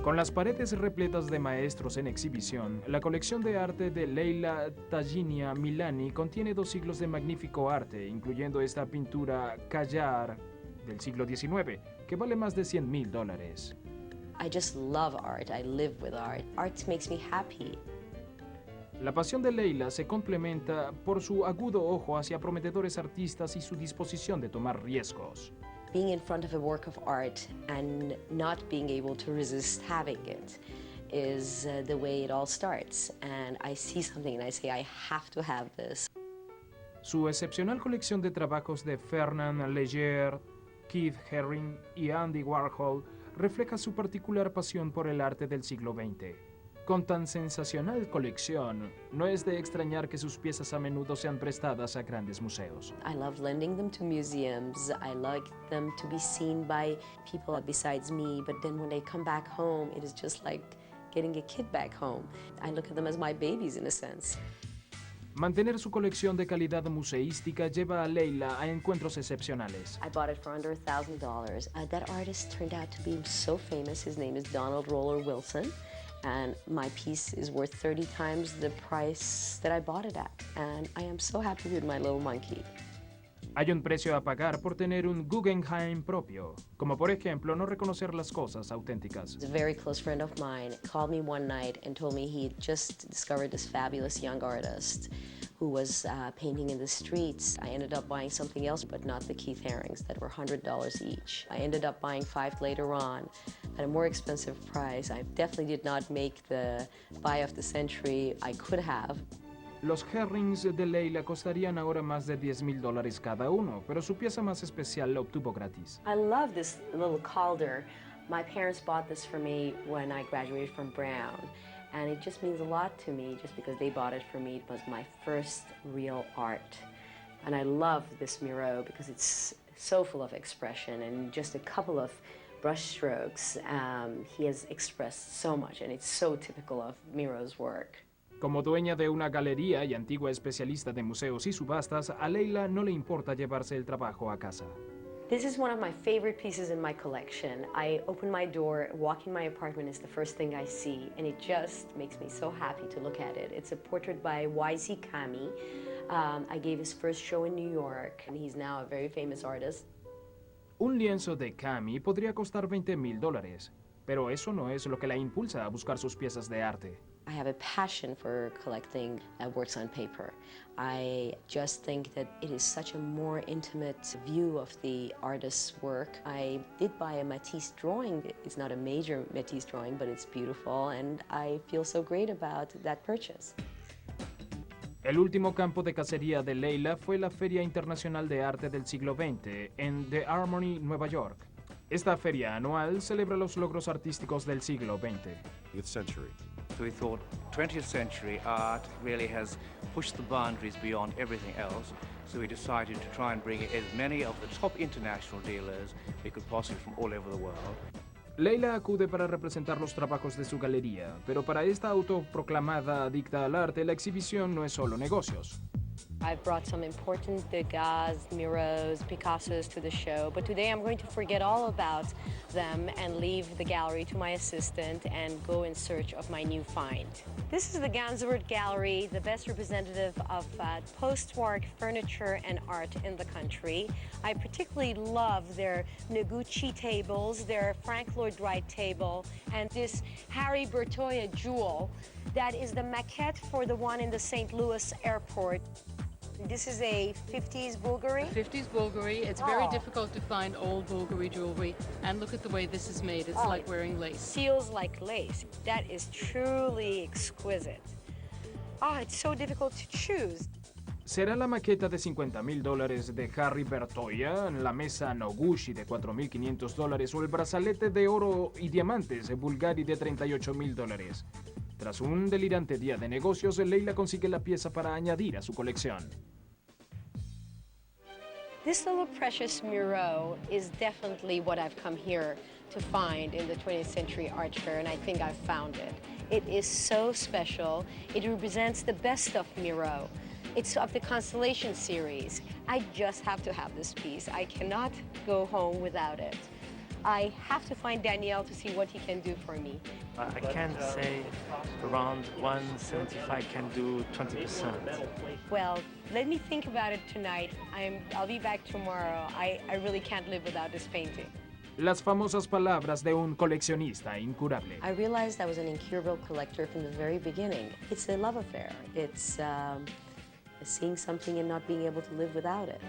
Con las paredes repletas de maestros en exhibición, la colección de arte de Leila Taghinia-Milani contiene 2 siglos de magnífico arte, incluyendo esta pintura Callar del siglo XIX, que vale más de $100,000. I just love art. I live with art. Art makes me happy. La pasión de Leila se complementa por su agudo ojo hacia prometedores artistas y su disposición de tomar riesgos. Being in front of a work of art and not being able to resist having it is the way it all starts. And I see something and I say, I have to have this. Su excepcional colección de trabajos de Fernand Léger, Keith Haring y Andy Warhol refleja su particular pasión por el arte del siglo XX. Con tan sensacional colección, no es de extrañar que sus piezas a menudo sean prestadas a grandes museos. I love lending them to museums. I like them to be seen by people besides me, but then when they come back home, it is just like getting a kid back home. I look at them as my babies in a sense. Mantener su colección de calidad museística lleva a Leila a encuentros excepcionales. I bought it for under $1,000. That artist turned out to be so famous. His name is Donald Roller Wilson. And my piece is worth 30 times the price that I bought it at. And I am so happy with my little monkey. Hay un precio a pagar por tener un Guggenheim propio, como por ejemplo no reconocer las cosas auténticas. A very close friend of mine called me one night and told me he just discovered this fabulous young artist who was painting in the streets. I ended up buying something else, but not the Keith Harings that were $100 each. I ended up buying 5 later on at a more expensive price. I definitely did not make the buy of the century I could have. Los Herrings de Leila costarían ahora más de $10,000 cada uno, pero su pieza más especial la obtuvo gratis. I love this little calder. My parents bought this for me when I graduated from Brown. And it just means a lot to me just because they bought it for me. It was my first real art. And I love this Miro because it's so full of expression and just a couple of brush strokes. He has expressed so much and it's so typical of Miro's work. Como dueña de una galería y antigua especialista de museos y subastas, a Leila no le importa llevarse el trabajo a casa. This is one of my favorite pieces in my collection. I open my door, walk in my apartment is the first thing I see, and it just makes me so happy to look at it. It's a portrait by YZ Kami. I gave his first show in New York, and he's now a very famous artist. Un lienzo de Kami podría costar $20,000, pero eso no es lo que la impulsa a buscar sus piezas de arte. I have a passion for collecting works on paper. I just think that it is such a more intimate view of the artist's work. I did buy a Matisse drawing. It's not a major Matisse drawing, but it's beautiful, and I feel so great about that purchase. El último campo de cacería de Leila fue la Feria Internacional de Arte del Siglo XX en The Armory, Nueva York. Esta feria anual celebra los logros artísticos del siglo XX. So we thought 20th century art really has pushed the boundaries beyond everything else. So we decided to try and bring as many of the top international dealers we could possibly from all over the world. Leila acude para representar los trabajos de su galería, pero para esta autoproclamada adicta al arte, la exhibición no es solo negocios. I've brought some important Degas, Miros, Picassos to the show, but today I'm going to forget all about them and leave the gallery to my assistant and go in search of my new find. This is the Gansevoort Gallery, the best representative of post-war furniture and art in the country. I particularly love their Noguchi tables, their Frank Lloyd Wright table, and this Harry Bertoia jewel that is the maquette for the one in the St. Louis airport. This is a 50s Bulgari? 50s Bulgari. It's very difficult to find old Bulgari jewelry. And look at the way this is made. It's like wearing lace. Feels like lace. That is truly exquisite. Oh, it's so difficult to choose. ¿Será la maqueta de $50,000 de Harry Bertoia, la mesa Noguchi de $4,500 o el brazalete de oro y diamantes Bulgari de $38,000? Tras un delirante día de negocios, Leila consigue la pieza para añadir a su colección. This little precious Miro is definitely what I've come here to find in the 20th century art fair, and I think I've found it. It is so special. It represents the best of Miro. It's of the Constellation series. I just have to have this piece. I cannot go home without it. I have to find Daniel to see what he can do for me. I can say around 175 can do 20%. Well, let me think about it tonight. I'll be back tomorrow. I really can't live without this painting. Las famosas palabras de un coleccionista incurable. I realized I was an incurable collector from the very beginning. It's a love affair. It's seeing something and not being able to live without it.